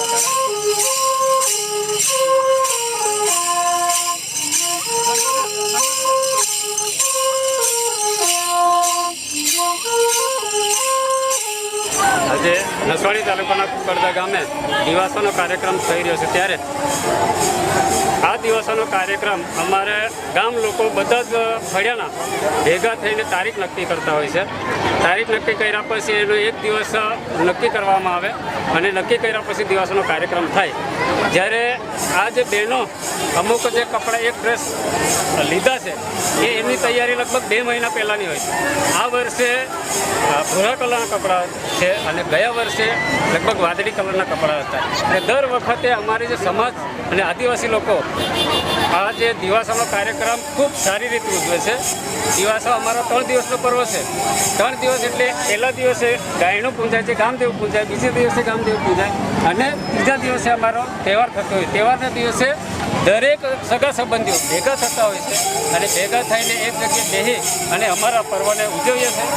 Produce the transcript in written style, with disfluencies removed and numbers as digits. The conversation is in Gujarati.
આજે નસવાડી તાલુકાના કુકરદા ગામે દિવાસોનો કાર્યક્રમ થઈ રહ્યો છે, ત્યારે આ દિવસોનો કાર્યક્રમ અમારે ગામ લોકો બધા જ ફળિયાના ભેગા થઈને તારીખ નક્કી કરતા હોય છે. તારીખ નક્કી કર્યા પછી એનો એક દિવસ નક્કી કરવામાં આવે અને નક્કી કર્યા પછી દિવસોનો કાર્યક્રમ થાય. જ્યારે આ જે બહેનો અમુક જે કપડાં એક ડ્રેસ લીધા છે એ એમની તૈયારી લગભગ 2 મહિના પહેલાંની હોય છે. આ વર્ષે ભૂરા કલરના કપડાં છે અને ગયા વર્ષે લગભગ વાદળી કલરના કપડાં હતા. અને દર વખતે અમારી જે સમાજ અને આદિવાસી લોકો આ જે દિવાસાનો કાર્યક્રમ ખૂબ સારી રીતે ઉજવે છે. દિવાસો અમારો 3 દિવસનો પર્વ છે. 3 દિવસ એટલે પહેલા દિવસે ગાયનું પૂજાય છે, ગામદેવ પૂજાય, બીજે દિવસે ગામદેવ પૂજાય અને ત્રીજા દિવસે અમારો તહેવાર થતો હોય. તહેવારના દિવસે દરેક સગા સંબંધીઓ ભેગા થતા હોય છે અને ભેગા થઈને એક જગ્યાએ બેસી અને અમારા પર્વને ઉજવીએ છીએ.